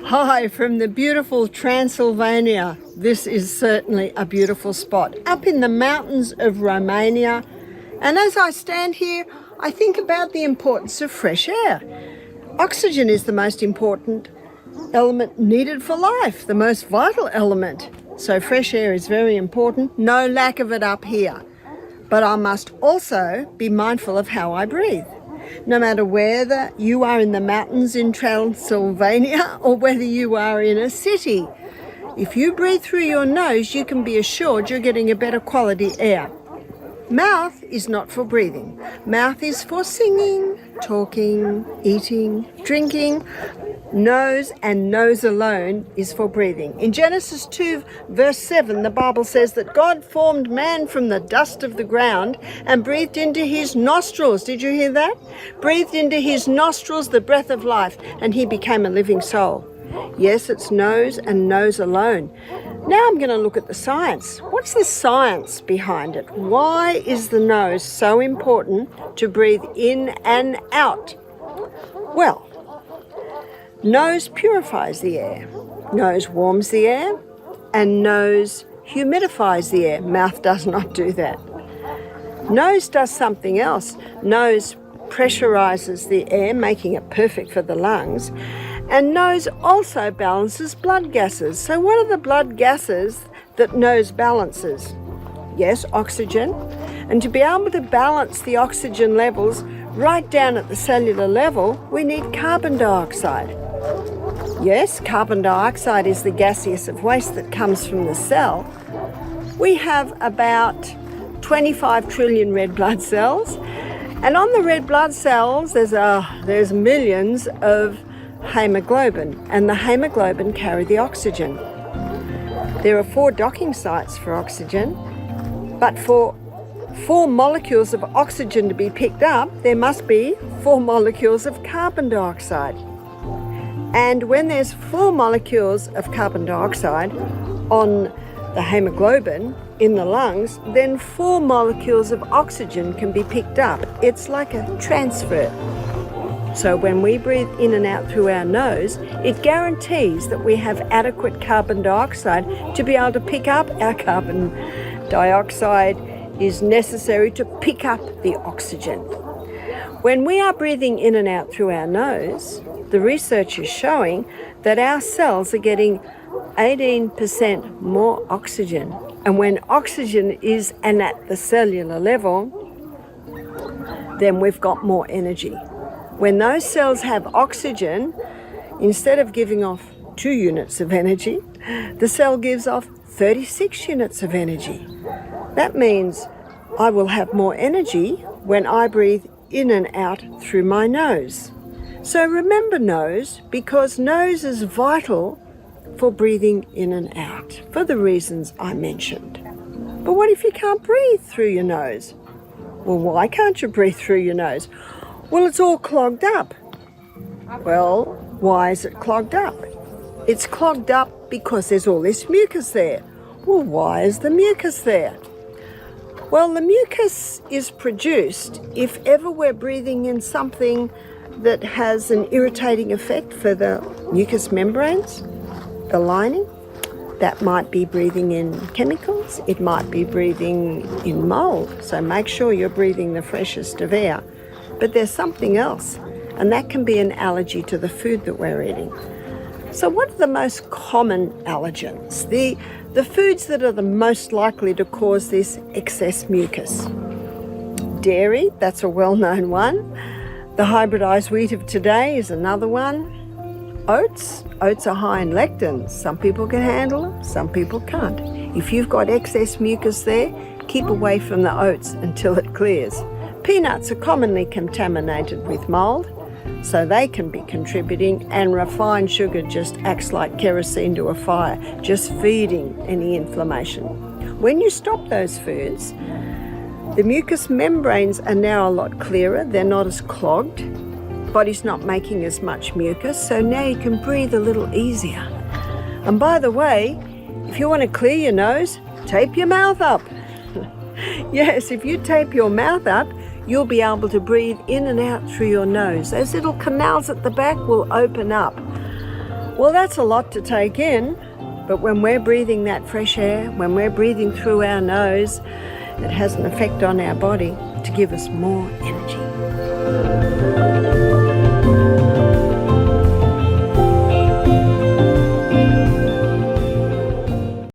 Hi from the beautiful Transylvania. This is certainly a beautiful spot up in the mountains of Romania. And as I stand here, I think about the importance of fresh air. Oxygen is the most important element needed for life, the most vital element. So fresh air is very important. No lack of it up here. But I must also be mindful of how I breathe. No matter whether you are in the mountains in Transylvania or whether you are in a city, if you breathe through your nose, you can be assured you're getting a better quality air. Mouth is not for breathing. Mouth is for singing, talking, eating, drinking. Nose and nose alone is for breathing. In Genesis 2 verse 7, the Bible says that God formed man from the dust of the ground and breathed into his nostrils. Did you hear that? Breathed into his nostrils the breath of life, and he became a living soul. Yes, it's nose and nose alone. Now I'm going to look at the science. What's the science behind it? Why is the nose so important to breathe in and out? Well, nose purifies the air, nose warms the air, and nose humidifies the air. Mouth does not do that. Nose does something else. Nose pressurizes the air, making it perfect for the lungs. And nose also balances blood gases. So what are the blood gases that nose balances? Yes, oxygen. And to be able to balance the oxygen levels right down at the cellular level, we need carbon dioxide. Yes, carbon dioxide is the gaseous of waste that comes from the cell. We have about 25 trillion red blood cells. And on the red blood cells, there's millions of hemoglobin, and the hemoglobin carry the oxygen. There are 4 docking sites for oxygen, but for 4 molecules of oxygen to be picked up, there must be 4 molecules of carbon dioxide. And when there's 4 molecules of carbon dioxide on the hemoglobin in the lungs, then 4 molecules of oxygen can be picked up. It's like a transfer. So when we breathe in and out through our nose, it guarantees that we have adequate carbon dioxide to be able to pick up our carbon dioxide is necessary to pick up the oxygen. When we are breathing in and out through our nose, the research is showing that our cells are getting 18% more oxygen. And when oxygen is and at the cellular level, then we've got more energy. When those cells have oxygen, instead of giving off 2 units of energy, the cell gives off 36 units of energy. That means I will have more energy when I breathe in and out through my nose. So remember nose, because nose is vital for breathing in and out, for the reasons I mentioned. But what if you can't breathe through your nose? Well, why can't you breathe through your nose? Well, it's all clogged up. Well, why is it clogged up? It's clogged up because there's all this mucus there. Well, why is the mucus there? Well, the mucus is produced if ever we're breathing in something that has an irritating effect for the mucous membranes, the lining. That might be breathing in chemicals. It might be breathing in mold. So make sure you're breathing the freshest of air. But there's something else, and that can be an allergy to the food that we're eating. So what are the most common allergens? The foods that are the most likely to cause this excess mucus. Dairy, that's a well-known one. The hybridized wheat of today is another one. Oats are high in lectins. Some people can handle them, some people can't. If you've got excess mucus there, keep away from the oats until it clears. Peanuts are commonly contaminated with mold, so they can be contributing, and refined sugar just acts like kerosene to a fire, just feeding any inflammation. When you stop those foods, the mucous membranes are now a lot clearer, they're not as clogged, body's not making as much mucus, so now you can breathe a little easier. And by the way, if you want to clear your nose, tape your mouth up. Yes, if you tape your mouth up, you'll be able to breathe in and out through your nose. Those little canals at the back will open up. Well, that's a lot to take in, but when we're breathing that fresh air, when we're breathing through our nose, it has an effect on our body to give us more energy.